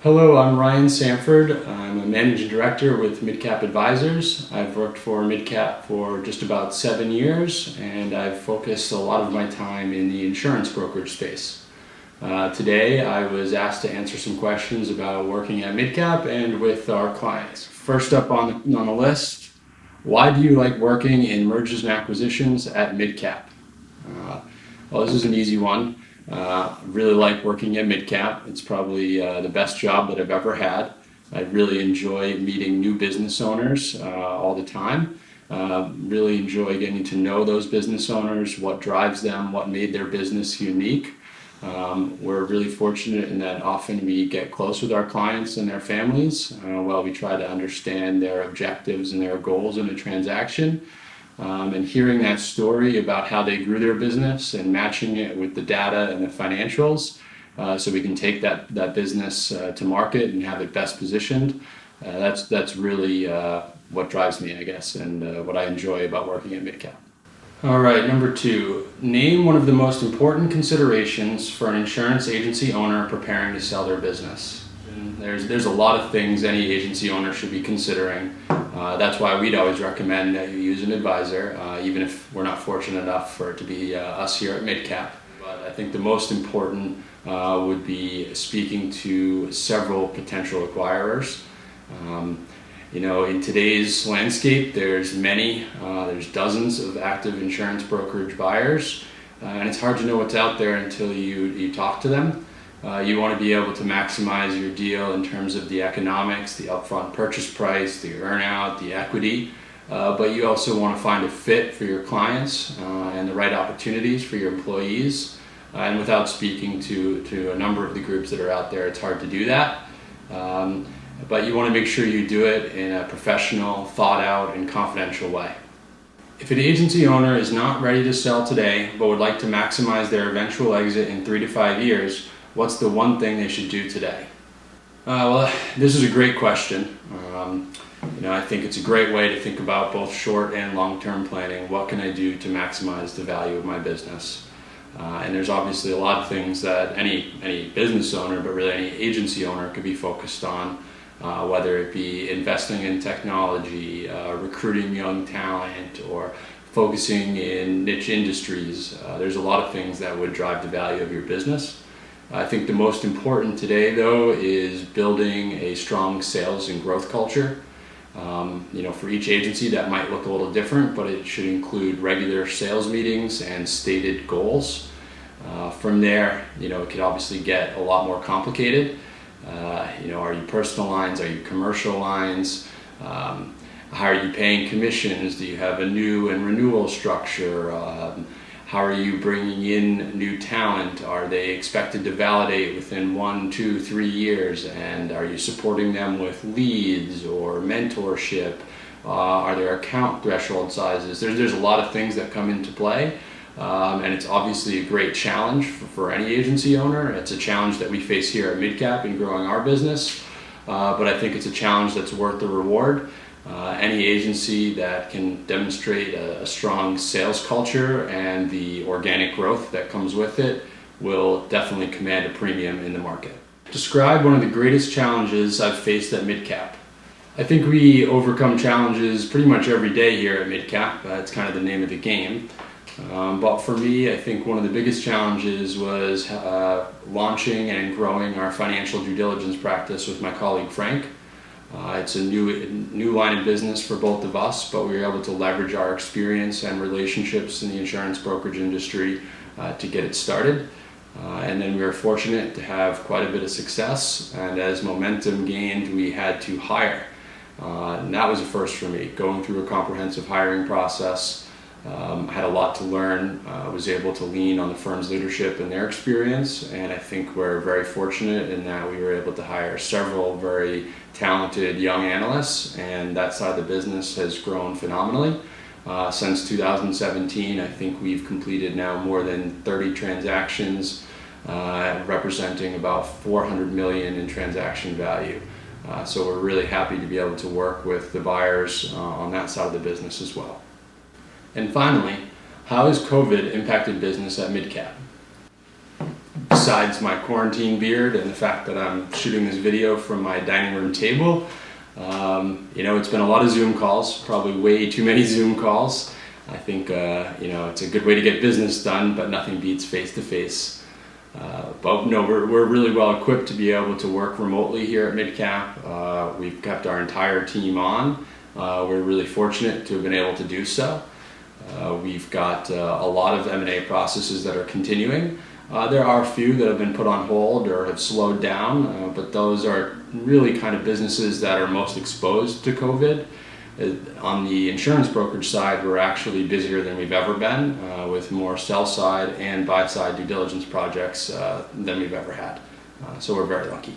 Hello, I'm Ryan Sanford. I'm a managing director with MidCap Advisors. I've worked for MidCap for just about 7 years, and I've focused a lot of my time in the insurance brokerage space. Today, I was asked to answer some questions about working at MidCap and with our clients. First up on the list, why do you like working in mergers and acquisitions at MidCap? Well, this is an easy one. Really like working at MidCap. It's probably the best job that I've ever had. I really enjoy meeting new business owners all the time. Really enjoy getting to know those business owners, what drives them, what made their business unique. We're really fortunate in that often we get close with our clients and their families while we try to understand their objectives and their goals in a transaction. And hearing that story about how they grew their business and matching it with the data and the financials so we can take that business to market and have it best positioned, that's really what drives me, I guess, and what I enjoy about working at MidCap. All right, number 2, name one of the most important considerations for an insurance agency owner preparing to sell their business. And there's a lot of things any agency owner should be considering. That's why we'd always recommend that you use an advisor, even if we're not fortunate enough for it to be us here at MidCap. But I think the most important would be speaking to several potential acquirers. In today's landscape, there's dozens of active insurance brokerage buyers, and it's hard to know what's out there until you talk to them. You want to be able to maximize your deal in terms of the economics, the upfront purchase price, the earnout, the equity, but you also want to find a fit for your clients and the right opportunities for your employees. And without speaking to a number of the groups that are out there, it's hard to do that. But you want to make sure you do it in a professional, thought out, and confidential way. If an agency owner is not ready to sell today but would like to maximize their eventual exit in 3 to 5 years, what's the one thing they should do today? Well, this is a great question. I think it's a great way to think about both short and long-term planning. What can I do to maximize the value of my business? And there's obviously a lot of things that any business owner, but really any agency owner, could be focused on, whether it be investing in technology, recruiting young talent, or focusing in niche industries. There's a lot of things that would drive the value of your business. I think the most important today, though, is building a strong sales and growth culture. For each agency that might look a little different, but it should include regular sales meetings and stated goals. From there, it could obviously get a lot more complicated. Are you personal lines? Are you commercial lines? How are you paying commissions? Do you have a new and renewal structure? How are you bringing in new talent? Are they expected to validate within 1, 2, 3 years? And are you supporting them with leads or mentorship? Are there account threshold sizes? There's a lot of things that come into play. And it's obviously a great challenge for any agency owner. It's a challenge that we face here at MidCap in growing our business. But I think it's a challenge that's worth the reward. Any agency that can demonstrate a strong sales culture and the organic growth that comes with it will definitely command a premium in the market. Describe one of the greatest challenges I've faced at MidCap. I think we overcome challenges pretty much every day here at MidCap. It's kind of the name of the game. But for me, I think one of the biggest challenges was launching and growing our financial due diligence practice with my colleague Frank. It's a new line of business for both of us, but we were able to leverage our experience and relationships in the insurance brokerage industry to get it started. And then we were fortunate to have quite a bit of success, and as momentum gained, we had to hire. And that was a first for me, going through a comprehensive hiring process. I had a lot to learn. I was able to lean on the firm's leadership and their experience, and I think we're very fortunate in that we were able to hire several very talented young analysts, and that side of the business has grown phenomenally. Since 2017, I think we've completed now more than 30 transactions, representing about $400 million in transaction value. So we're really happy to be able to work with the buyers on that side of the business as well. And finally, how has COVID impacted business at MidCap? besides my quarantine beard and the fact that I'm shooting this video from my dining room table. It's been a lot of Zoom calls, probably way too many Zoom calls. I think it's a good way to get business done, but nothing beats face-to-face. But no, we're really well equipped to be able to work remotely here at MidCap. We've kept our entire team on. We're really fortunate to have been able to do so. We've got a lot of M&A processes that are continuing. There are a few that have been put on hold or have slowed down, but those are really kind of businesses that are most exposed to COVID. On the insurance brokerage side, we're actually busier than we've ever been, with more sell side and buy side due diligence projects than we've ever had. So we're very lucky.